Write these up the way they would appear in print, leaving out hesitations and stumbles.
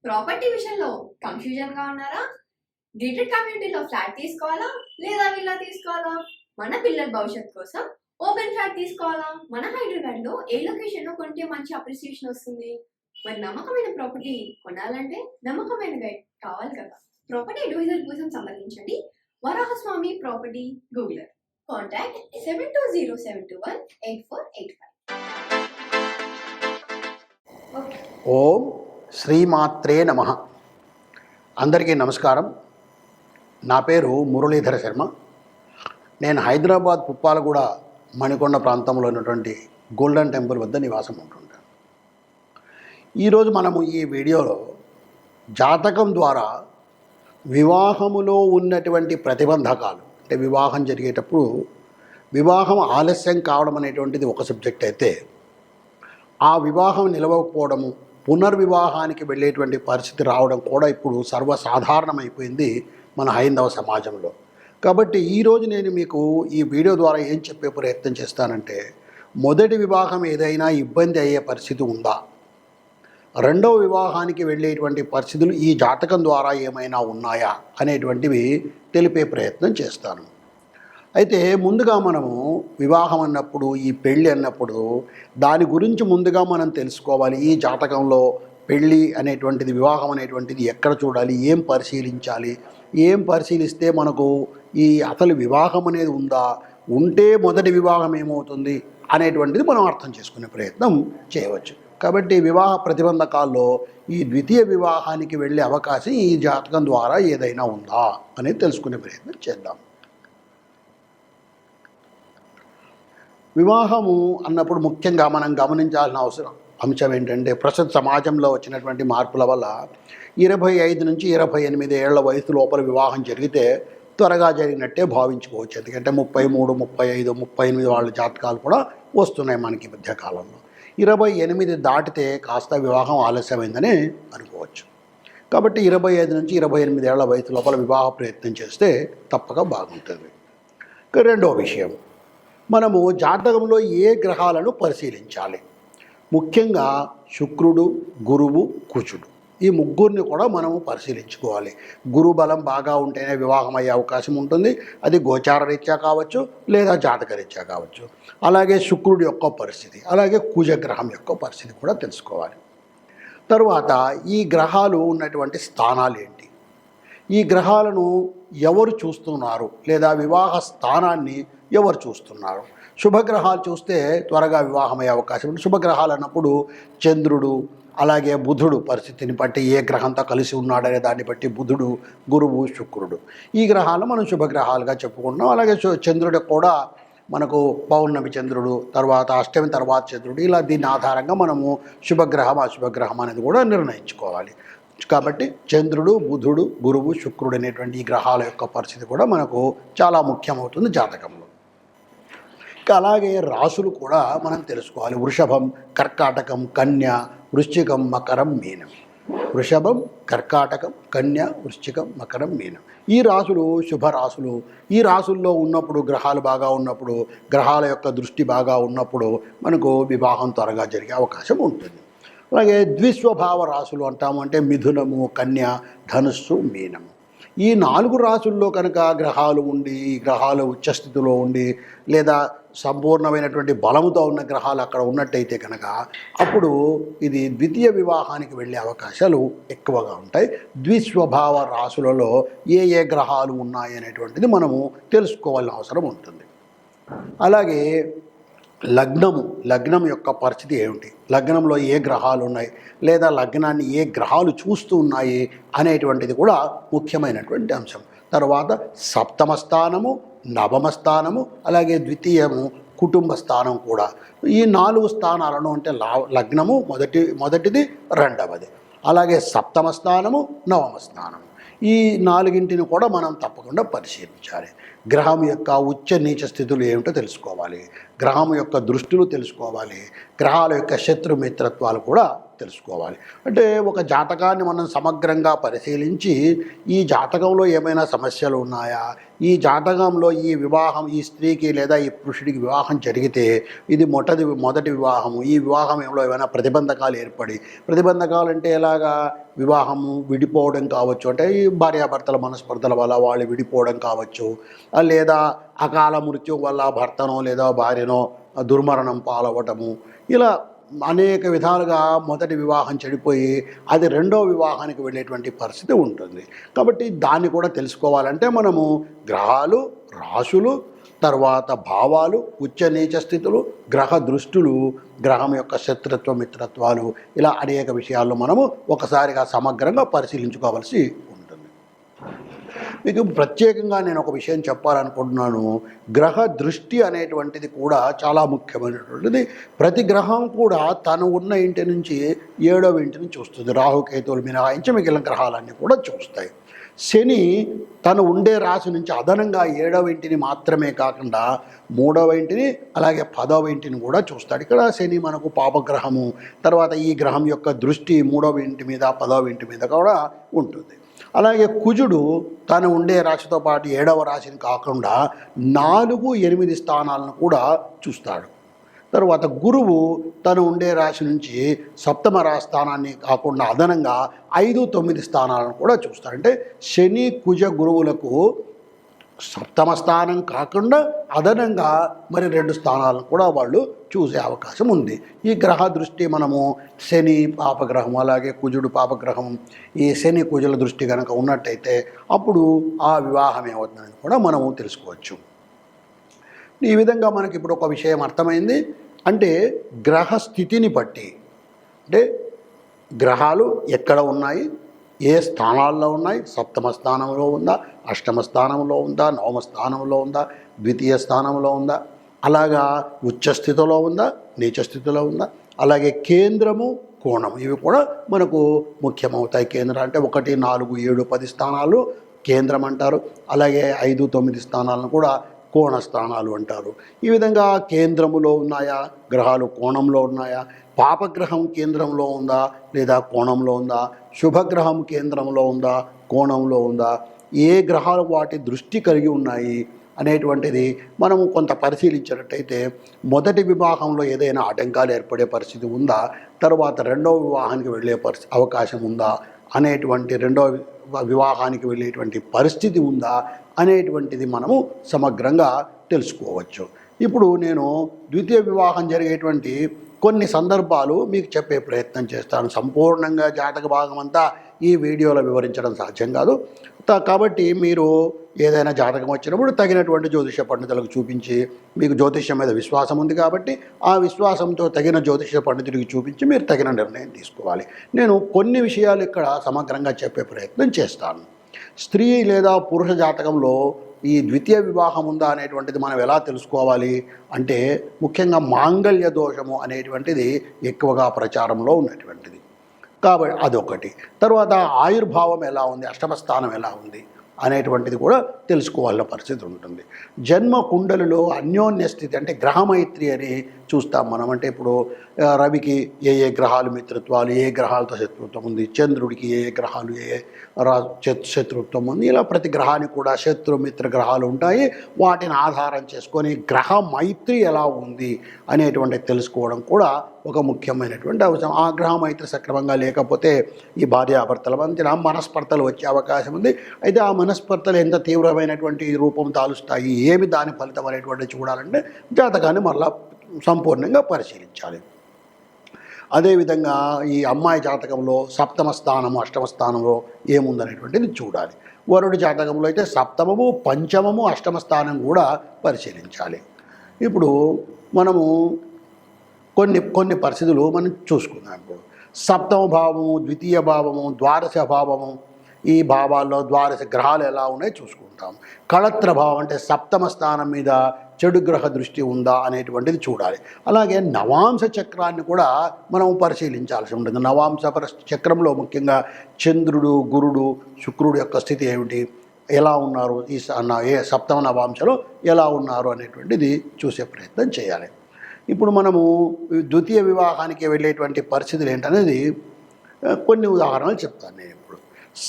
Property విషయంలో confusion గా ఉన్నారా? గేటెడ్ కమ్యూనిటీలో ఫ్లాట్ తీసుకోవాలా లేదా విల్లా తీసుకోవాలా? మన పిల్లల భవిష్యత్ కోసం ఓపెన్ ఫ్లాట్ తీసుకోవాలా? మన హైదరాబాద్ లో ఏ లొకేషన్ లో కొంటే మంచి అప్రిసియేషన్ వస్తుంది? మరి నమ్మకమైన ప్రాపర్టీ కొనాలంటే నమ్మకమైన గైడ్ కావాలి కదా. ప్రాపర్టీ అడ్వైజర్ కోసం సంప్రదించండి వరాహస్వామి ప్రాపర్టీ గూగులర్. కాంటాక్ట్ 7207218485. ఓం శ్రీమాత్రే నమః. అందరికీ నమస్కారం. నా పేరు మురళీధర శర్మ. నేను హైదరాబాద్ పుప్పాలగూడ మణికొండ ప్రాంతంలో ఉన్నటువంటి గోల్డెన్ టెంపుల్ వద్ద నివాసం ఉంటుంటాను. ఈరోజు మనము ఈ వీడియోలో జాతకం ద్వారా వివాహములో ఉన్నటువంటి ప్రతిబంధకాలు, అంటే వివాహం జరిగేటప్పుడు వివాహం ఆలస్యం కావడం అనేటువంటిది ఒక సబ్జెక్ట్ అయితే, ఆ వివాహం నిలవకపోవడము, పునర్వివాహానికి వెళ్ళేటువంటి పరిస్థితి రావడం కూడా ఇప్పుడు సర్వసాధారణమైపోయింది మన హైందవ సమాజంలో. కాబట్టి ఈరోజు నేను మీకు ఈ వీడియో ద్వారా ఏం చెప్పే ప్రయత్నం చేస్తానంటే, మొదటి వివాహం ఏదైనా ఇబ్బంది అయ్యే పరిస్థితి ఉందా, రెండవ వివాహానికి వెళ్ళేటువంటి పరిస్థితులు ఈ జాతకం ద్వారా ఏమైనా ఉన్నాయా అనేటువంటివి తెలిపే ప్రయత్నం చేస్తాను. అయితే ముందుగా మనము వివాహం అన్నప్పుడు, ఈ పెళ్ళి అన్నప్పుడు దాని గురించి ముందుగా మనం తెలుసుకోవాలి. ఈ జాతకంలో పెళ్ళి అనేటువంటిది, వివాహం అనేటువంటిది ఎక్కడ చూడాలి, ఏం పరిశీలించాలి, ఏం పరిశీలిస్తే మనకు ఈ అసలు వివాహం అనేది ఉందా, ఉంటే మొదటి వివాహం ఏమవుతుంది అనేటువంటిది మనం అర్థం చేసుకునే ప్రయత్నం చేయవచ్చు. కాబట్టి వివాహ ప్రతిబంధకాల్లో ఈ ద్వితీయ వివాహానికి వెళ్ళే అవకాశం ఈ జాతకం ద్వారా ఏదైనా ఉందా అనేది తెలుసుకునే ప్రయత్నం చేద్దాం. వివాహము అన్నప్పుడు ముఖ్యంగా మనం గమనించాల్సిన అంశం ఏంటంటే, ప్రస్తుత సమాజంలో వచ్చినటువంటి మార్పుల వల్ల 25 నుంచి 28 ఏళ్ల వయసు లోపల వివాహం జరిగితే త్వరగా జరిగినట్టే భావించుకోవచ్చు. ఎందుకంటే 33, 35, 38 వాళ్ళ జాతకాలు కూడా వస్తున్నాయి మనకి ఈ మధ్యకాలంలో. 28 దాటితే కాస్త వివాహం ఆలస్యమైందని అనుకోవచ్చు. కాబట్టి 25 నుంచి 28 ఏళ్ల వయసు లోపల వివాహ ప్రయత్నం చేస్తే తప్పక బాగుంటుంది. రెండో విషయం, మనము జాతకంలో ఏ గ్రహాలను పరిశీలించాలి. ముఖ్యంగా శుక్రుడు, గురువు, కుజుడు, ఈ ముగ్గురిని కూడా మనము పరిశీలించుకోవాలి. గురు బలం బాగా ఉంటేనే వివాహం అయ్యే అవకాశం ఉంటుంది. అది గోచార రీత్యా కావచ్చు లేదా జాతక రీత్యా కావచ్చు. అలాగే శుక్రుడి యొక్క పరిస్థితి, అలాగే కుజగ్రహం యొక్క పరిస్థితి కూడా తెలుసుకోవాలి. తరువాత ఈ గ్రహాలు ఉన్నటువంటి స్థానాలు ఏంటి, ఈ గ్రహాలను ఎవరు చూస్తున్నారు, లేదా వివాహ స్థానాన్ని ఎవరు చూస్తున్నారు. శుభగ్రహాలు చూస్తే త్వరగా వివాహం అయ్యే అవకాశం ఉంది. శుభగ్రహాలు అన్నప్పుడు చంద్రుడు, అలాగే బుధుడు పరిస్థితిని బట్టి ఏ గ్రహంతో కలిసి ఉన్నాడనే దాన్ని బట్టి బుధుడు, గురువు, శుక్రుడు, ఈ గ్రహాలు మనం శుభగ్రహాలుగా చెప్పుకుంటున్నాం. అలాగే చంద్రుడు కూడా మనకు పౌర్ణమి చంద్రుడు, తర్వాత అష్టమి తర్వాత చంద్రుడు, ఇలా దీని ఆధారంగా మనము శుభగ్రహం అశుభగ్రహం అనేది కూడా నిర్ణయించుకోవాలి. కాబట్టి చంద్రుడు, బుధుడు, గురువు, శుక్రుడు అనేటువంటి ఈ గ్రహాల యొక్క పరిస్థితి కూడా మనకు చాలా ముఖ్యమవుతుంది జాతకంలో. అలాగే రాసులు కూడా మనం తెలుసుకోవాలి. వృషభం, కర్కాటకం, కన్య, వృశ్చికం, మకరం, మీనం. వృషభం, కర్కాటకం, కన్య, వృశ్చికం, మకరం, మీనం, ఈ రాసులు శుభరాశులు. ఈ రాసుల్లో ఉన్నప్పుడు, గ్రహాలు బాగా ఉన్నప్పుడు, గ్రహాల యొక్క దృష్టి బాగా ఉన్నప్పుడు మనకు వివాహం త్వరగా జరిగే అవకాశం ఉంటుంది. అలాగే ద్విస్వభావ రాశులు అంటాము, అంటే మిథునము, కన్య, ధనుస్సు, మీనము. ఈ 4 రాశుల్లో కనుక గ్రహాలు ఉండి, ఈ గ్రహాలు ఉచ్చస్థితిలో ఉండి, లేదా సంపూర్ణమైనటువంటి బలముతో ఉన్న గ్రహాలు అక్కడ ఉన్నట్టయితే కనుక అప్పుడు ఇది ద్వితీయ వివాహానికి వెళ్ళే అవకాశాలు ఎక్కువగా ఉంటాయి. ద్విస్వభావ రాశులలో ఏ ఏ గ్రహాలు ఉన్నాయి అనేటువంటిది మనము తెలుసుకోవాల్సిన అవసరం ఉంటుంది. అలాగే లగ్నం యొక్క పరిస్థితి ఏమిటి, లగ్నంలో ఏ గ్రహాలు ఉన్నాయి, లేదా లగ్నాన్ని ఏ గ్రహాలు చూస్తూ ఉన్నాయి అనేటువంటిది కూడా ముఖ్యమైనటువంటి అంశం. తర్వాత సప్తమ స్థానము, నవమ స్థానము, అలాగే ద్వితీయము కుటుంబ స్థానం కూడా. ఈ 4 స్థానాలను, అంటే లగ్నము మొదటిది, రెండవది, అలాగే సప్తమ స్థానము, నవమ స్థానము, ఈ 4ంటిని కూడా మనం తప్పకుండా పరిశీలించాలి. గ్రహం యొక్క ఉచ్చ నీచ స్థితులు ఏమిటో తెలుసుకోవాలి. గ్రహం యొక్క దృష్టులు తెలుసుకోవాలి, గ్రహాల యొక్క శత్రుమిత్రత్వాలు కూడా తెలుసుకోవాలి. అంటే ఒక జాతకాన్ని మనం సమగ్రంగా పరిశీలించి ఈ జాతకంలో ఏమైనా సమస్యలు ఉన్నాయా, ఈ జాతకంలో ఈ వివాహం ఈ స్త్రీకి లేదా ఈ పురుషుడికి వివాహం జరిగితే ఇది మొదటి వివాహము, ఈ వివాహంలో ఏమైనా ప్రతిబంధకాలు ఏర్పడి, ప్రతిబంధకాలు అంటే ఎలాగా, వివాహము విడిపోవడం కావచ్చు, అంటే ఈ భార్యాభర్తల మనస్పర్ధల వల్ల వాళ్ళు విడిపోవడం కావచ్చు, లేదా అకాల మృత్యు వల్ల భర్తనో లేదా భార్యనో దుర్మరణం పాలవటము, ఇలా అనేక విధాలుగా మొదటి వివాహం చెడిపోయి అది రెండో వివాహానికి వెళ్ళేటువంటి పరిస్థితి ఉంటుంది. కాబట్టి దాన్ని కూడా తెలుసుకోవాలంటే మనము గ్రహాలు, రాశులు, తర్వాత భావాలు, ఉచ్చ నీచ స్థితులు, గ్రహ దృష్టులు, గ్రహం యొక్క శత్రుత్వ మిత్రత్వాలు, ఇలా అనేక విషయాల్లో మనము ఒకసారిగా సమగ్రంగా పరిశీలించుకోవాల్సి ఉంటుంది. మీకు ప్రత్యేకంగా నేను ఒక విషయం చెప్పాలనుకుంటున్నాను. గ్రహ దృష్టి అనేటువంటిది కూడా చాలా ముఖ్యమైనటువంటిది. ప్రతి గ్రహం కూడా తను ఉన్న ఇంటి నుంచి 7వ ఇంటిని చూస్తుంది. రాహుకేతువులు మినహాయించి మిగిలిన గ్రహాలన్నీ కూడా చూస్తాయి. శని తను ఉండే రాశి నుంచి అదనంగా 7వ ఇంటిని మాత్రమే కాకుండా 3వ ఇంటిని అలాగే 10వ ఇంటిని కూడా చూస్తాడు. ఇక్కడ శని మనకు పాపగ్రహము. తర్వాత ఈ గ్రహం యొక్క దృష్టి 3వ ఇంటి మీద 10వ ఇంటి మీద కూడా ఉంటుంది. అలాగే కుజుడు తను ఉండే రాశితో పాటు 7వ రాశిని కాకుండా 4, 8 స్థానాలను కూడా చూస్తాడు. తర్వాత గురువు తను ఉండే రాశి నుంచి 7వ రాశి స్థానాన్ని కాకుండా అదనంగా 5, 9 స్థానాలను కూడా చూస్తాడు. అంటే శని కుజ గురువులకు 7వ స్థానం కాకుండా అదనంగా మరి 2 స్థానాలను కూడా వాళ్ళు చూసే అవకాశం ఉంది. ఈ గ్రహ దృష్టి మనము శని పాపగ్రహం అలాగే కుజుడు పాపగ్రహం, ఈ శని కుజుల దృష్టి కనుక ఉన్నట్టయితే అప్పుడు ఆ వివాహం ఏమవుతుందని కూడా మనము తెలుసుకోవచ్చు. ఈ విధంగా మనకి ఇప్పుడు ఒక విషయం అర్థమైంది. అంటే గ్రహ స్థితిని బట్టి, అంటే గ్రహాలు ఎక్కడ ఉన్నాయి, ఏ స్థానాల్లో ఉన్నాయి, 7వ స్థానంలో ఉందా, 8వ స్థానంలో ఉందా, 9వ స్థానంలో ఉందా, ద్వితీయ స్థానంలో ఉందా, అలాగా ఉచ్చ స్థితిలో ఉందా, నీచ స్థితిలో ఉందా, అలాగే కేంద్రము, కోణం, ఇవి కూడా మనకు ముఖ్యమవుతాయి. కేంద్రం అంటే 1, 4, 7, 10 స్థానాలు కేంద్రం అంటారు. అలాగే 5, 9 స్థానాలను కూడా కోణ స్థానాలు అంటారు. ఈ విధంగా కేంద్రములో ఉన్నాయా గ్రహాలు, కోణంలో ఉన్నాయా, పాపగ్రహం కేంద్రంలో ఉందా లేదా కోణంలో ఉందా, శుభగ్రహం కేంద్రంలో ఉందా కోణంలో ఉందా, ఏ గ్రహాలు వాటి దృష్టి కలిగి ఉన్నాయి అనేటువంటిది మనము కొంత పరిశీలించినట్టయితే మొదటి వివాహంలో ఏదైనా ఆటంకాలు ఏర్పడే పరిస్థితి ఉందా, తర్వాత రెండవ వివాహానికి వెళ్ళే అవకాశం ఉందా అనేటువంటి, రెండవ వివాహానికి వెళ్ళేటువంటి పరిస్థితి ఉందా అనేటువంటిది మనము సమగ్రంగా తెలుసుకోవచ్చు. ఇప్పుడు నేను ద్వితీయ వివాహం జరిగేటువంటి కొన్ని సందర్భాలు మీకు చెప్పే ప్రయత్నం చేస్తాను. సంపూర్ణంగా జాతక భాగం అంతా ఈ వీడియోలో వివరించడం సాధ్యం కాదు. కాబట్టి మీరు ఏదైనా జాతకం వచ్చినప్పుడు తగినటువంటి జ్యోతిష పండితులకు చూపించి, మీకు జ్యోతిష్యం మీద విశ్వాసం ఉంది కాబట్టి ఆ విశ్వాసంతో తగిన జ్యోతిష పండితుడికి చూపించి మీరు తగిన నిర్ణయం తీసుకోవాలి. నేను కొన్ని విషయాలు ఇక్కడ సమగ్రంగా చెప్పే ప్రయత్నం చేస్తాను. స్త్రీ లేదా పురుష జాతకంలో ఈ ద్వితీయ వివాహం ఉందా అనేటువంటిది మనం ఎలా తెలుసుకోవాలి అంటే, ముఖ్యంగా మాంగళ్య దోషము అనేటువంటిది ఎక్కువగా ప్రచారంలో ఉన్నటువంటిది కాబట్టి అదొకటి. తర్వాత ఆయుర్భావం ఎలా ఉంది, 8వ స్థానం ఎలా ఉంది అనేటువంటిది కూడా తెలుసుకోవాల్సిన పరిస్థితి ఉంటుంది. జన్మ కుండలిలో అన్యోన్య స్థితి అంటే గ్రహమైత్రి అని చూస్తాం మనం. అంటే ఇప్పుడు రవికి ఏ ఏ గ్రహాలు మిత్రత్వాలు, ఏ గ్రహాలతో శత్రుత్వం ఉంది, చంద్రుడికి ఏ ఏ గ్రహాలు ఏ శత్రుత్వం ఉంది, ఇలా ప్రతి గ్రహానికి కూడా శత్రు మిత్ర గ్రహాలు ఉంటాయి. వాటిని ఆధారం చేసుకొని గ్రహ మైత్రి ఎలా ఉంది అనేటువంటి తెలుసుకోవడం కూడా ఒక ముఖ్యమైనటువంటి అవసరం. ఆ గ్రహ మైత్రి సక్రమంగా లేకపోతే ఈ భార్యాభర్తల మధ్య మనస్పర్ధలు వచ్చే అవకాశం ఉంది. అయితే ఆ మనస్పర్ధలు ఎంత తీవ్రమైనటువంటి రూపం తాలుస్తాయి, ఏమి దాని ఫలితం అనేటువంటి చూడాలంటే జాతకాన్ని మళ్ళా సంపూర్ణంగా పరిశీలించాలి. అదేవిధంగా ఈ అమ్మాయి జాతకంలో 7వ స్థానము 8వ స్థానంలో ఏముందనేటువంటిది చూడాలి. వరుడి జాతకంలో అయితే 7వ, 5వ, 8వ స్థానం కూడా పరిశీలించాలి. ఇప్పుడు మనము కొన్ని పరిస్థితులు మనం చూసుకుందాం. ఇప్పుడు 7వ భావము, ద్వితీయ భావము, ద్వాదశ భావము, ఈ భావాల్లో ద్వాదశ గ్రహాలు ఎలా ఉన్నాయో చూసుకుంటాం. కళత్ర భావం అంటే 7వ స్థానం మీద చెడు గ్రహ దృష్టి ఉందా అనేటువంటిది చూడాలి. అలాగే నవాంశ చక్రాన్ని కూడా మనం పరిశీలించాల్సి ఉంటుంది. నవాంశ చక్రంలో ముఖ్యంగా చంద్రుడు, గురుడు, శుక్రుడు యొక్క స్థితి ఏమిటి, ఎలా ఉన్నారు, ఏ సప్తమ నవాంశలో ఎలా ఉన్నారు అనేటువంటిది చూసే ప్రయత్నం చేయాలి. ఇప్పుడు మనము ద్వితీయ వివాహానికి వెళ్ళేటువంటి పరిస్థితులు ఏంటనేది కొన్ని ఉదాహరణలు చెప్తాను నేను ఇప్పుడు.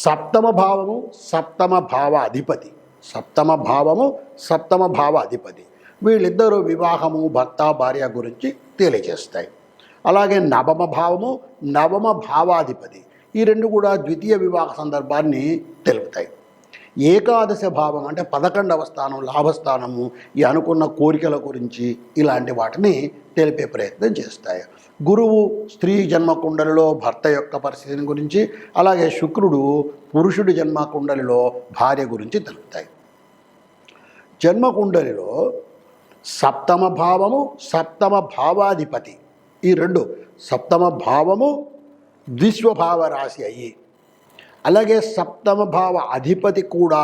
సప్తమ భావము సప్తమ భావ అధిపతి, సప్తమ భావము సప్తమ భావ అధిపతి వీళ్ళిద్దరూ వివాహము భర్త భార్య గురించి తెలియజేస్తాయి. అలాగే నవమ భావము నవమ భావాధిపతి ఈ రెండు కూడా ద్వితీయ వివాహ సందర్భాన్ని తెలుపుతాయి. ఏకాదశ భావం అంటే 11వ స్థానం లాభస్థానము ఈ అనుకున్న కోరికల గురించి ఇలాంటి వాటిని తెలిపే ప్రయత్నం చేస్తాయి. గురువు స్త్రీ జన్మకుండలిలో భర్త యొక్క పరిస్థితిని గురించి, అలాగే శుక్రుడు పురుషుడి జన్మకుండలిలో భార్య గురించి తెలుపుతాయి. జన్మకుండలిలో సప్తమ భావము సప్తమ భావాధిపతి ఈ రెండు, సప్తమ భావము ద్విస్వభావ రాశి అయ్యి, అలాగే సప్తమ భావ అధిపతి కూడా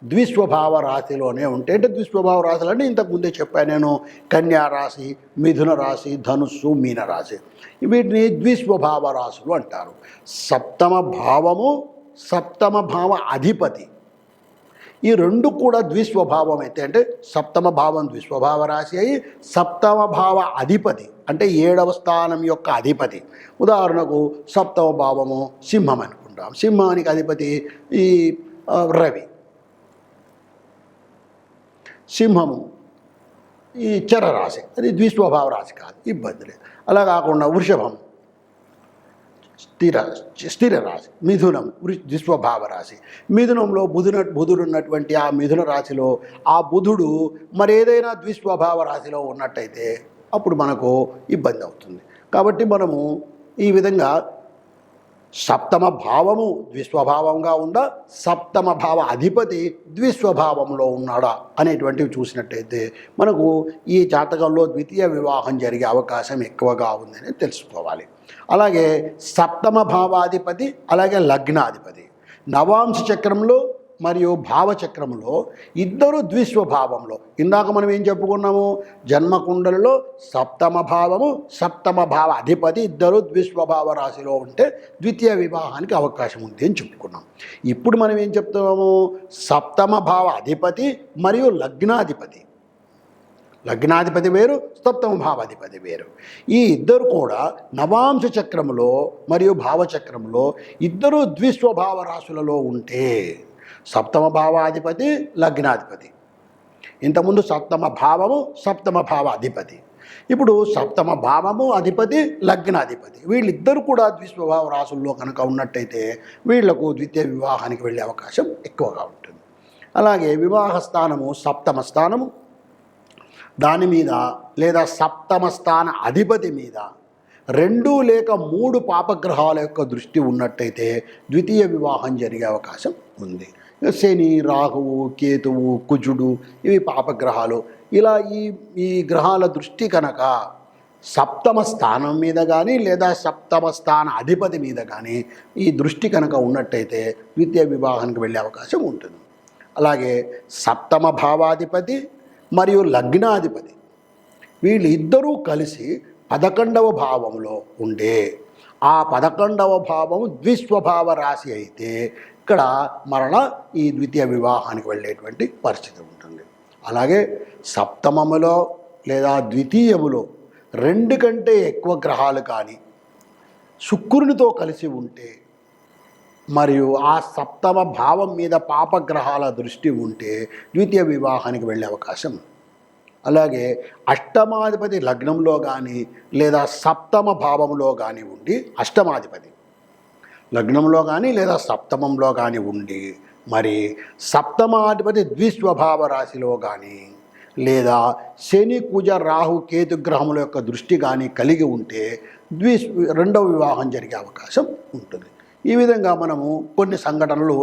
ద్విస్వభావ రాశిలోనే ఉంటే, అంటే ద్విస్వభావ రాశులు అంటే ఇంతకుముందే చెప్పాను నేను, కన్యా రాశి, మిథున రాశి, ధనుస్సు, మీన రాశి వీటిని ద్విస్వభావ రాశులు అంటారు. సప్తమ భావము సప్తమ భావ అధిపతి ఈ రెండు కూడా ద్విస్వభావం అయితే, అంటే సప్తమ భావం ద్విస్వభావ రాశి అయి సప్తమ భావ అధిపతి అంటే 7వ స్థానం యొక్క అధిపతి. ఉదాహరణకు సప్తమ భావము సింహం అనుకుంటాం, సింహానికి అధిపతి ఈ రవి, సింహము ఈ చరరాశి అది ద్విస్వభావ రాశి కాదు, ఇబ్బంది లేదు. అలా కాకుండా వృషభం స్థిర రాశి, మిథునం ద్విస్వభావ రాశి, మిథునంలో బుధుడు ఉన్నటువంటి ఆ మిథున రాశిలో ఆ బుధుడు మరేదైనా ద్విస్వభావ రాశిలో ఉన్నట్టయితే అప్పుడు మనకు ఇబ్బంది అవుతుంది. కాబట్టి మనము ఈ విధంగా సప్తమ భావము ద్విస్వభావంగా ఉందా, సప్తమ భావ అధిపతి ద్విస్వభావంలో ఉన్నాడా అనేటువంటివి చూసినట్టయితే మనకు ఈ జాతకంలో ద్వితీయ వివాహం జరిగే అవకాశం ఎక్కువగా ఉందని తెలుసుకోవాలి. అలాగే సప్తమ భావాధిపతి అలాగే లగ్నాధిపతి నవాంశ చక్రంలో మరియు భావచక్రంలో ఇద్దరు ద్విస్వభావంలో, ఇందాక మనం ఏం చెప్పుకున్నాము, జన్మకుండలిలో సప్తమ భావము సప్తమ భావ అధిపతి ఇద్దరు ద్విస్వభావ రాశిలో ఉంటే ద్వితీయ వివాహానికి అవకాశం ఉంది అని చెప్పుకున్నాం. ఇప్పుడు మనం ఏం చెప్తున్నాము, సప్తమ భావ అధిపతి మరియు లగ్నాధిపతి, లగ్నాధిపతి వేరు సప్తమ భావాధిపతి వేరు. ఈ ఇద్దరు కూడా నవాంశ చక్రంలో మరియు భావచక్రంలో ఇద్దరు ద్విస్వభావ రాశులలో ఉంటే సప్తమ భావాధిపతి లగ్నాధిపతి, ఇంతకుముందు సప్తమ భావము సప్తమ భావ అధిపతి, ఇప్పుడు సప్తమ భావము అధిపతి లగ్నాధిపతి వీళ్ళిద్దరు కూడా ద్విస్వభావ రాశుల్లో కనుక ఉన్నట్టయితే వీళ్లకు ద్వితీయ వివాహానికి వెళ్ళే అవకాశం ఎక్కువగా ఉంటుంది. అలాగే వివాహ స్థానము సప్తమ స్థానము దాని మీద లేదా సప్తమ స్థాన అధిపతి మీద 2 లేక 3 పాపగ్రహాల యొక్క దృష్టి ఉన్నట్టయితే ద్వితీయ వివాహం జరిగే అవకాశం ఉంది. శని, రాహువు, కేతువు, కుజుడు ఇవి పాపగ్రహాలు. ఇలా ఈ గ్రహాల దృష్టి కనుక సప్తమ స్థానం మీద కానీ లేదా సప్తమ స్థాన అధిపతి మీద కానీ ఈ దృష్టి కనుక ఉన్నట్టయితే ద్వితీయ వివాహానికి వెళ్ళే అవకాశం ఉంటుంది. అలాగే సప్తమ భావాధిపతి మరియు లగ్నాధిపతి వీళ్ళిద్దరూ కలిసి 11వ భావంలో ఉండే, ఆ 11వ భావం ద్విస్వభావ రాశి అయితే ఇక్కడ మరణ ఈ ద్వితీయ వివాహానికి వెళ్ళేటువంటి పరిస్థితి ఉంటుంది. అలాగే సప్తమములో లేదా ద్వితీయములో 2 కంటే ఎక్కువ గ్రహాలు కానీ శుక్రునితో కలిసి ఉంటే మరియు ఆ సప్తమ భావం మీద పాపగ్రహాల దృష్టి ఉంటే ద్వితీయ వివాహానికి వెళ్ళే అవకాశం. అలాగే అష్టమాధిపతి లగ్నంలో కానీ లేదా సప్తమ భావంలో కానీ ఉండి, అష్టమాధిపతి లగ్నంలో కానీ లేదా సప్తమంలో కానీ ఉండి మరి సప్తమాధిపతి ద్విస్వభావ రాశిలో కానీ లేదా శని, కుజ, రాహు, కేతు గ్రహముల యొక్క దృష్టి కానీ కలిగి ఉంటే రెండవ వివాహం జరిగే అవకాశం ఉంటుంది. ఈ విధంగా మనము కొన్ని సంఘటనలు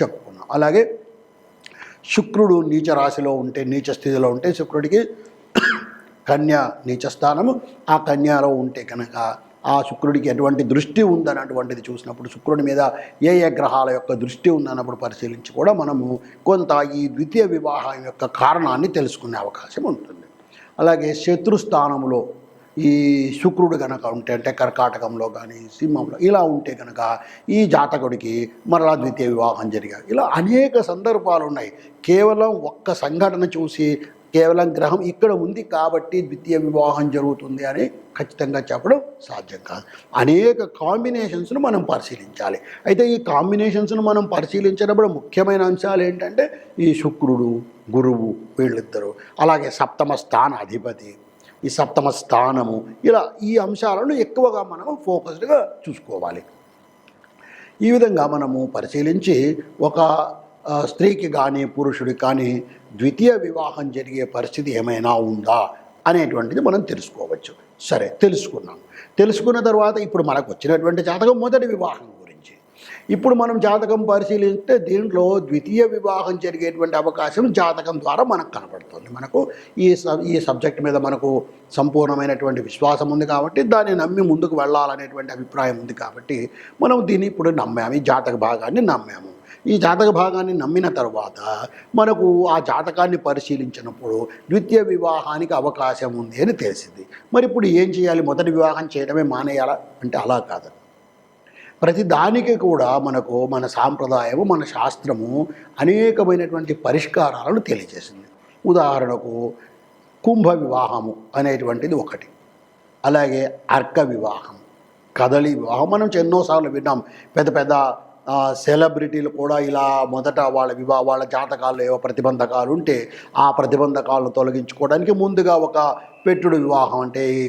చెప్పుకున్నాం. అలాగే శుక్రుడు నీచ రాశిలో ఉంటే, నీచ స్థితిలో ఉంటే, శుక్రుడికి కన్య నీచ స్థానము, ఆ కన్యలో ఉంటే కనుక ఆ శుక్రుడికి ఎటువంటి దృష్టి ఉందన్నటువంటిది చూసినప్పుడు, శుక్రుడి మీద ఏ గ్రహాల యొక్క దృష్టి ఉందన్నప్పుడు పరిశీలించి కూడా మనము కొంత ఈ ద్వితీయ వివాహం యొక్క కారణాన్ని తెలుసుకునే అవకాశం ఉంటుంది. అలాగే శత్రుస్థానంలో ఈ శుక్రుడు కనుక ఉంటే అంటే కర్కాటకంలో కానీ సింహంలో ఇలా ఉంటే కనుక ఈ జాతకుడికి మరలా ద్వితీయ వివాహం జరిగాయి. ఇలా అనేక సందర్భాలు ఉన్నాయి. కేవలం ఒక్క సంఘటన చూసి కేవలం గ్రహం ఇక్కడ ఉంది కాబట్టి ద్వితీయ వివాహం జరుగుతుంది అని ఖచ్చితంగా చెప్పడం సాధ్యం కాదు. అనేక కాంబినేషన్స్ను మనం పరిశీలించాలి. అయితే ఈ కాంబినేషన్స్ను మనం పరిశీలించినప్పుడు ముఖ్యమైన అంశాలు ఏంటంటే ఈ శుక్రుడు, గురువు వీళ్ళిద్దరూ, అలాగే సప్తమ స్థాన అధిపతి, ఈ సప్తమ స్థానము, ఇలా ఈ అంశాలను ఎక్కువగా మనము ఫోకస్డ్గా చూసుకోవాలి. ఈ విధంగా మనము పరిశీలించి ఒక స్త్రీకి కానీ పురుషుడికి కానీ ద్వితీయ వివాహం జరిగే పరిస్థితి ఏమైనా ఉందా అనేటువంటిది మనం తెలుసుకోవచ్చు. సరే, తెలుసుకున్న తర్వాత ఇప్పుడు మనకు వచ్చినటువంటి జాతకం మొదటి వివాహం గురించి. ఇప్పుడు మనం జాతకం పరిశీలిస్తే దీంట్లో ద్వితీయ వివాహం జరిగేటువంటి అవకాశం జాతకం ద్వారా మనకు కనపడుతుంది. మనకు ఈ సబ్జెక్ట్ మీద మనకు సంపూర్ణమైనటువంటి విశ్వాసం ఉంది కాబట్టి దాన్ని నమ్మి ముందుకు వెళ్ళాలనేటువంటి అభిప్రాయం ఉంది కాబట్టి మనం దీన్ని ఇప్పుడు నమ్మాము, ఈ జాతక భాగాన్ని నమ్మాము. ఈ జాతక భాగాన్ని నమ్మిన తర్వాత మనకు ఆ జాతకాన్ని పరిశీలించినప్పుడు ద్వితీయ వివాహానికి అవకాశం ఉంది అని తెలిసింది. మరి ఇప్పుడు ఏం చేయాలి? మొదటి వివాహం చేయడమే మానేయాలా అంటే అలా కాదు. ప్రతి దానికి కూడా మనకు మన సాంప్రదాయము, మన శాస్త్రము అనేకమైనటువంటి పరిష్కారాలను తెలియజేసింది. ఉదాహరణకు కుంభ వివాహము అనేటువంటిది ఒకటి, అలాగే అర్క వివాహం, కదలి వివాహం. మనం ఎన్నోసార్లు విన్నాం. పెద్ద పెద్ద సెలబ్రిటీలు కూడా ఇలా మొదట వాళ్ళ జాతకాల్లో ఏవో ప్రతిబంధకాలు ఉంటే ఆ ప్రతిబంధకాలను తొలగించుకోవడానికి ముందుగా ఒక పెట్టుడు వివాహం అంటే ఈ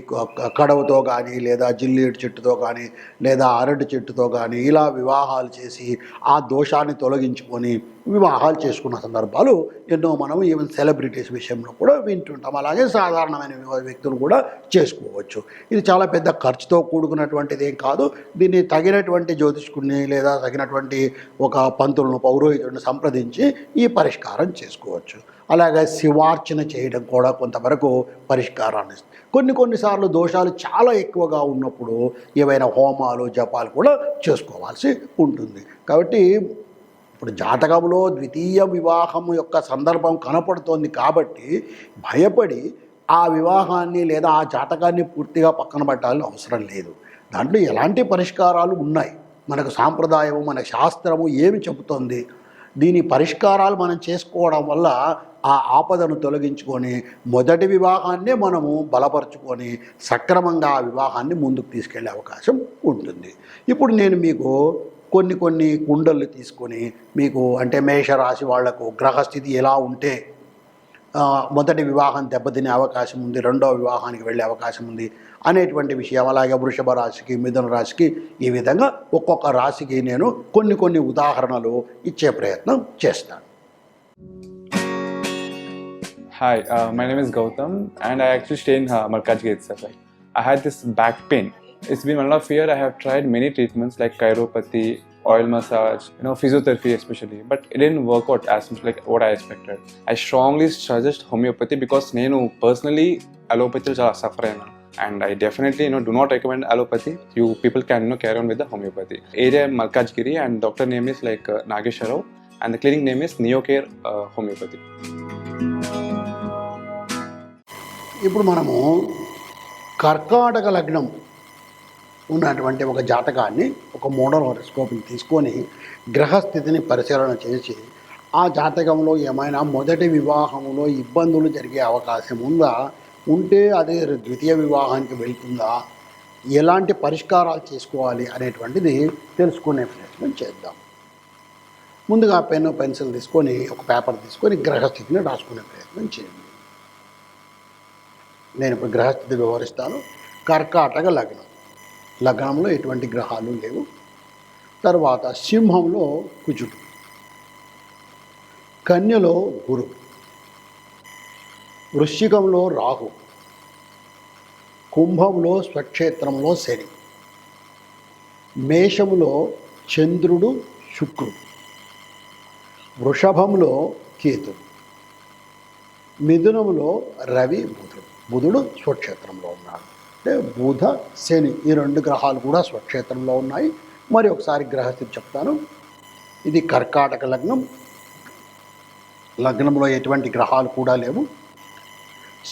కడవతో కానీ లేదా జిల్లేడు చెట్టుతో కానీ లేదా అరటి చెట్టుతో కానీ ఇలా వివాహాలు చేసి ఆ దోషాన్ని తొలగించుకొని వివాహాలు చేసుకున్న సందర్భాలు ఎన్నో మనం ఈవెన్ సెలబ్రిటీస్ విషయంలో కూడా వింటుంటాం. అలాగే సాధారణమైన వ్యక్తులు కూడా చేసుకోవచ్చు. ఇది చాలా పెద్ద ఖర్చుతో కూడుకున్నటువంటిది ఏం కాదు. దీన్ని తగినటువంటి జ్యోతిష్కుడిని లేదా తగినటువంటి ఒక పంతులను, పౌరోహితుడిని సంప్రదించి ఈ పరిష్కారం చేసుకోవచ్చు. అలాగే శివార్చన చేయడం కూడా కొంతవరకు పరిష్కారాన్ని ఇస్తుంది. కొన్నిసార్లు దోషాలు చాలా ఎక్కువగా ఉన్నప్పుడు ఏవైనా హోమాలు, జపాలు కూడా చేసుకోవాల్సి ఉంటుంది. కాబట్టి ఇప్పుడు జాతకంలో ద్వితీయ వివాహం యొక్క సందర్భం కనపడుతోంది కాబట్టి భయపడి ఆ వివాహాన్ని లేదా ఆ జాతకాన్ని పూర్తిగా పక్కన పెట్టాలని అవసరం లేదు. దాంట్లో ఎలాంటి పరిష్కారాలు ఉన్నాయి, మనకు సాంప్రదాయము, మన శాస్త్రము ఏమి చెబుతోంది, దీని పరిష్కారాలు మనం చేసుకోవడం వల్ల ఆ ఆపదను తొలగించుకొని మొదటి వివాహాన్నే మనము బలపరుచుకొని సక్రమంగా ఆ వివాహాన్ని ముందుకు తీసుకెళ్లే అవకాశం ఉంటుంది. ఇప్పుడు నేను మీకు కొన్ని కుండలు తీసుకొని మీకు అంటే మేషరాశి వాళ్లకు గ్రహస్థితి ఎలా ఉంటే మొదటి వివాహం దెబ్బతినే అవకాశం ఉంది, రెండవ వివాహానికి వెళ్ళే అవకాశం ఉంది అనేటువంటి విషయం, అలాగే వృషభ రాశికి, మిథున రాశికి, ఈ విధంగా ఒక్కొక్క రాశికి నేను కొన్ని ఉదాహరణలు ఇచ్చే ప్రయత్నం చేస్తాను. Hi, my name is Gautam and I actually stay in Malkajgiri itself. I had this back pain. It's been 1.5 years. I have tried many treatments like chiropathy, oil massage, physiotherapy especially, but it didn't work out as much like what I expected. I strongly suggest homeopathy because నేను personally allopathy చాలా suffer అయినా, and I definitely do not recommend allopathy. You people can carry on with the homeopathy. Area Malkajgiri and doctor name is like Nageswar Rao and the clinic name is Neocare Homeopathy. ఇప్పుడు మనము కర్కాటక లగ్నం ఉన్నటువంటి ఒక జాతకాన్ని, ఒక model హోరోస్కోప్ని తీసుకొని గ్రహస్థితిని పరిశీలన చేసి ఆ జాతకంలో ఏమైనా మొదటి వివాహంలో ఇబ్బందులు జరిగే అవకాశం ఉందా, ఉంటే అది ద్వితీయ వివాహానికి వెళ్తుందా, ఎలాంటి పరిష్కారాలు చేసుకోవాలి అనేటువంటిది తెలుసుకునే ప్రయత్నం చేద్దాం. ముందుగా పెన్ను, పెన్సిల్ తీసుకొని ఒక పేపర్ తీసుకొని గ్రహస్థితిని రాసుకునే ప్రయత్నం చేయండి. నేను ఇప్పుడు గ్రహస్థితి వివరిస్తాను. కర్కాటక లగ్నంలో ఎటువంటి గ్రహాలు లేవు. తర్వాత సింహంలో కుజుడు, కన్యలో గురువు, వృశ్చికంలో రాహు, కుంభంలో స్వక్షేత్రంలో శని, మేషములో చంద్రుడు శుక్రుడు, వృషభంలో కేతుడు, మిథునంలో రవి బుధుడు స్వక్షేత్రంలో ఉన్నాడు. అంటే బుధ శని ఈ 2 గ్రహాలు కూడా స్వక్షేత్రంలో ఉన్నాయి. మరి ఒకసారి గ్రహస్థితి చెప్తాను. ఇది కర్కాటక లగ్నంలో ఎటువంటి గ్రహాలు కూడా లేవు.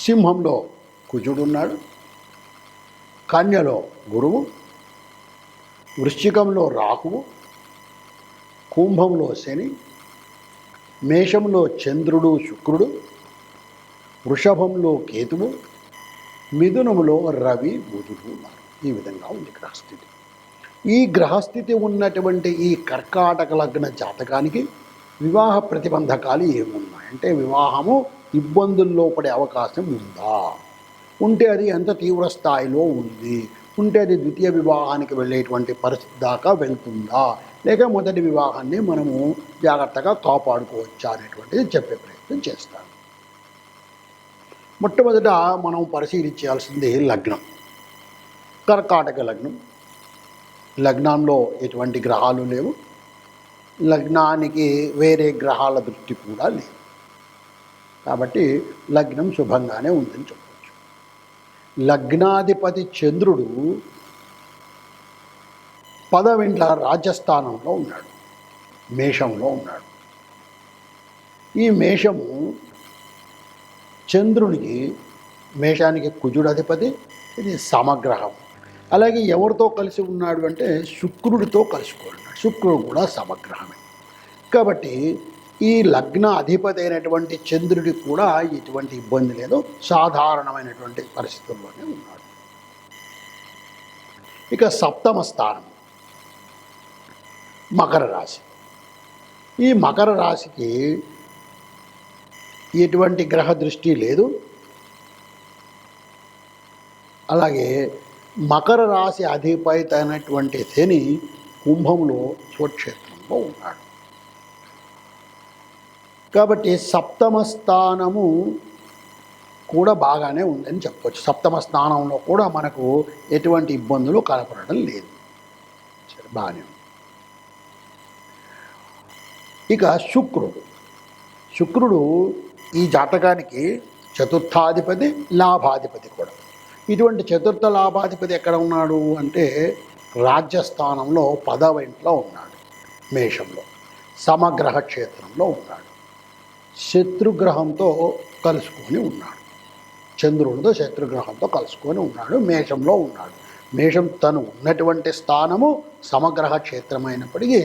సింహంలో కుజుడు ఉన్నాడు, కన్యలో గురువు, వృశ్చికంలో రాహువు, కుంభంలో శని, మేషంలో చంద్రుడు శుక్రుడు, వృషభంలో కేతువు, మిథునములో రవి బుధుడు ఉన్నారు. ఈ విధంగా ఉంది గ్రహస్థితి. ఈ గ్రహస్థితి ఉన్నటువంటి ఈ కర్కాటక లగ్న జాతకానికి వివాహ ప్రతిబంధకాలు ఏమున్నాయి అంటే, వివాహము ఇబ్బందుల్లో పడే అవకాశం ఉందా, ఉంటే అది ఎంత తీవ్ర స్థాయిలో ఉంది, ఉంటే అది ద్వితీయ వివాహానికి వెళ్ళేటువంటి పరిస్థితి దాకా వెళ్తుందా, లేక మొదటి వివాహాన్ని మనము జాగ్రత్తగా కాపాడుకోవచ్చా అనేటువంటిది చెప్పే ప్రయత్నం చేస్తాను. మొట్టమొదట మనం పరిశీలించాల్సింది లగ్నం. కర్కాటక లగ్నం. లగ్నంలో ఎటువంటి గ్రహాలు లేవు, లగ్నానికి వేరే గ్రహాల దృష్టి కూడా లేదు. కాబట్టి లగ్నం శుభంగానే ఉందని చెప్పవచ్చు. లగ్నాధిపతి చంద్రుడు 10వ ఇంట్ల రాజస్థానంలో ఉన్నాడు, మేషంలో ఉన్నాడు. ఈ మేషము చంద్రునికి, మేషానికి కుజుడు అధిపతి, ఇది సమగ్రహం. అలాగే ఎవరితో కలిసి ఉన్నాడు అంటే శుక్రుడితో కలుసుకున్నాడు. శుక్రుడు కూడా సమగ్రహమే. కాబట్టి ఈ లగ్న అధిపతి అయినటువంటి చంద్రుడికి కూడా ఎటువంటి ఇబ్బంది లేదు, సాధారణమైనటువంటి పరిస్థితుల్లోనే ఉన్నాడు. ఇక 7వ స్థానం మకర రాశి. ఈ మకర రాశికి ఎటువంటి గ్రహ దృష్టి లేదు. అలాగే మకర రాశి అధిపతి అయినటువంటి శని కుంభంలో స్వక్షేత్రంలో ఉన్నాడు. కాబట్టి 7వ స్థానము కూడా బాగానే ఉందని చెప్పవచ్చు. 7వ స్థానంలో కూడా మనకు ఎటువంటి ఇబ్బందులు కనపడడం లేదు. సరే, బాగానే ఉంది. ఇక శుక్రుడు ఈ జాతకానికి చతుర్థాధిపతి, లాభాధిపతి కూడా. ఇటువంటి చతుర్థ లాభాధిపతి ఎక్కడ ఉన్నాడు అంటే రాజ్యస్థానంలో 10వ ఇంట్లో ఉన్నాడు, మేషంలో సమగ్రహ క్షేత్రంలో ఉన్నాడు. శత్రుగ్రహంతో కలుసుకొని ఉన్నాడు, చంద్రుడితో శత్రుగ్రహంతో కలుసుకొని ఉన్నాడు, మేషంలో ఉన్నాడు. మేషం తను ఉన్నటువంటి స్థానము సమగ్రహ క్షేత్రమైనప్పటికీ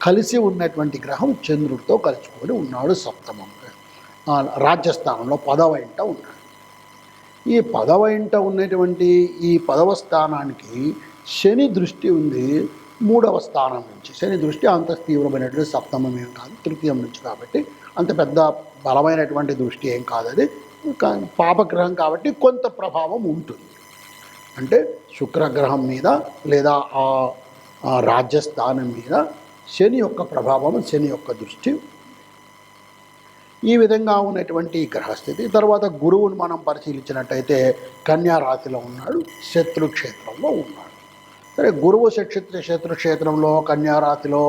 కలిసి ఉన్నటువంటి గ్రహం చంద్రుడితో కలుసుకొని ఉన్నాడు. 7వ రాజ్యస్థానంలో 10వ ఇంట ఉన్నాడు. ఈ 10వ ఇంట ఉన్నటువంటి ఈ 10వ స్థానానికి శని దృష్టి ఉంది 3వ స్థానం నుంచి. శని దృష్టి అంత తీవ్రమైనటువంటి 7వం ఏం కాదు, 3యం నుంచి. కాబట్టి అంత పెద్ద బలమైనటువంటి దృష్టి ఏం కాదు. అది పాపగ్రహం కాబట్టి కొంత ప్రభావం ఉంటుంది. అంటే శుక్రగ్రహం మీద లేదా ఆ రాజ్యస్థానం మీద శని యొక్క ప్రభావం, శని యొక్క దృష్టి. ఈ విధంగా ఉన్నటువంటి గ్రహస్థితి. తర్వాత గురువును మనం పరిశీలించినట్టయితే కన్యా రాశిలో ఉన్నాడు, శత్రుక్షేత్రంలో ఉన్నాడు. సరే, గురువు శత్రుక్షేత్రంలో కన్యా రాశిలో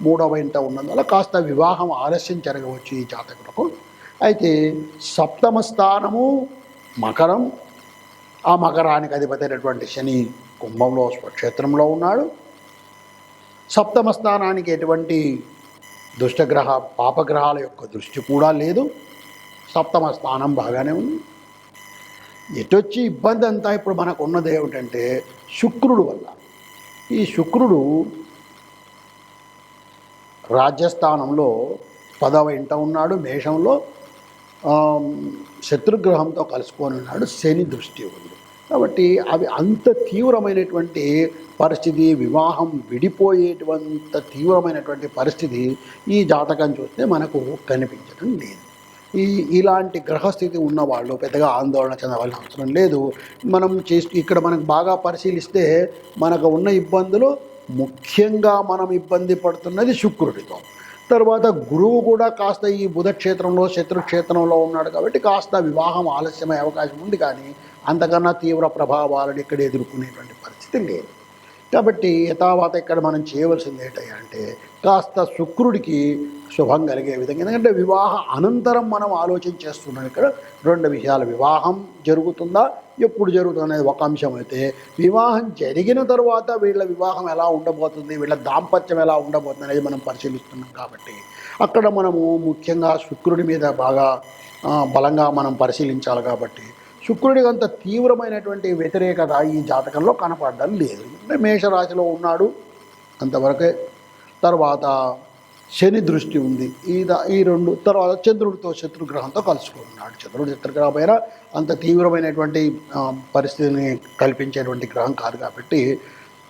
3వ ఇంట ఉన్నందువల్ల కాస్త వివాహం ఆలస్యం జరగవచ్చు ఈ జాతకులకు. అయితే 7వ స్థానము మకరం, ఆ మకరానికి అధిపతి అయినటువంటి శని కుంభంలో స్వక్షేత్రంలో ఉన్నాడు. 7వ స్థానానికి ఎటువంటి దుష్టగ్రహ పాపగ్రహాల యొక్క దృష్టి కూడా లేదు. 7వ స్థానం బాగానే ఉంది. ఎటొచ్చి ఇబ్బంది అంతా ఇప్పుడు మనకు ఉన్నది ఏమిటంటే శుక్రుడు వల్ల. ఈ శుక్రుడు రాజ్యస్థానంలో 10వ ఇంట ఉన్నాడు, మేషంలో శత్రుగ్రహంతో కలుసుకొని ఉన్నాడు, శని దృష్టి ఉంది. కాబట్టి అవి అంత తీవ్రమైనటువంటి పరిస్థితి, వివాహం విడిపోయేటువంటి తీవ్రమైనటువంటి పరిస్థితి ఈ జాతకం చూస్తే మనకు కనిపించడం లేదు. ఇలాంటి గ్రహస్థితి ఉన్నవాళ్ళు పెద్దగా ఆందోళన చెందవలసిన అవసరం లేదు. మనం ఇక్కడ మనకు బాగా పరిశీలిస్తే మనకు ఉన్న ఇబ్బందులు ముఖ్యంగా మనం ఇబ్బంది పడుతున్నది శుక్రుడితో. తర్వాత గురువు కూడా కాస్త ఈ బుధక్షేత్రంలో శత్రుక్షేత్రంలో ఉన్నాడు కాబట్టి కాస్త వివాహం ఆలస్యమయ్యే అవకాశం ఉంది, కానీ అంతకన్నా తీవ్ర ప్రభావాలను ఇక్కడ ఎదుర్కొనేటువంటి పరిస్థితి లేదు. కాబట్టి యథావాత ఇక్కడ మనం చేయవలసింది ఏంటంటే కాస్త శుక్రుడికి శుభం కలిగే విధంగా, ఎందుకంటే వివాహ అనంతరం మనం ఆలోచన చేస్తున్నాం. ఇక్కడ 2 విషయాలు, వివాహం జరుగుతుందా, ఎప్పుడు జరుగుతుంది అనేది ఒక అంశం అయితే, వివాహం జరిగిన తర్వాత వీళ్ళ వివాహం ఎలా ఉండబోతుంది, వీళ్ళ దాంపత్యం ఎలా ఉండబోతుంది అనేది మనం పరిశీలిస్తున్నాం. కాబట్టి అక్కడ మనము ముఖ్యంగా శుక్రుడి మీద బాగా బలంగా మనం పరిశీలించాలి. కాబట్టి శుక్రుడికి అంత తీవ్రమైనటువంటి వ్యతిరేకత ఈ జాతకంలో కనపడడం లేదు. అంటే మేషరాశిలో ఉన్నాడు అంతవరకే. తర్వాత శని దృష్టి ఉంది, ఈ రెండు. తర్వాత చంద్రుడితో శత్రుగ్రహంతో కలుసుకుంటున్నాడు. చంద్రుడు శత్రుగ్రహం పైన అంత తీవ్రమైనటువంటి పరిస్థితిని కల్పించేటువంటి గ్రహం కాదు కాబట్టి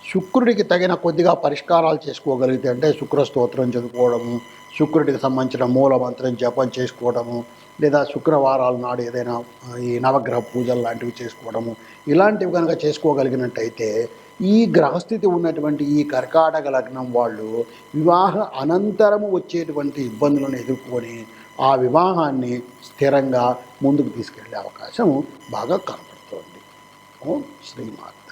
శుక్రుడికి తగిన కొద్దిగా పరిష్కారాలు చేసుకోగలిగితే, అంటే శుక్ర స్తోత్రం చదువుకోవడము, శుక్రుడికి సంబంధించిన మూల మంత్రం జపం చేసుకోవడము, లేదా శుక్రవారాల నాడు ఏదైనా ఈ నవగ్రహ పూజలు లాంటివి చేసుకోవడము, ఇలాంటివి కనుక చేసుకోగలిగినట్టయితే ఈ గ్రహస్థితి ఉన్నటువంటి ఈ కర్కాటక లగ్నం వాళ్ళు వివాహ అనంతరము వచ్చేటువంటి ఇబ్బందులను ఎదుర్కొని ఆ వివాహాన్ని స్థిరంగా ముందుకు తీసుకెళ్లే అవకాశం బాగా కనపడుతోంది. ఓం శ్రీమాత్రే.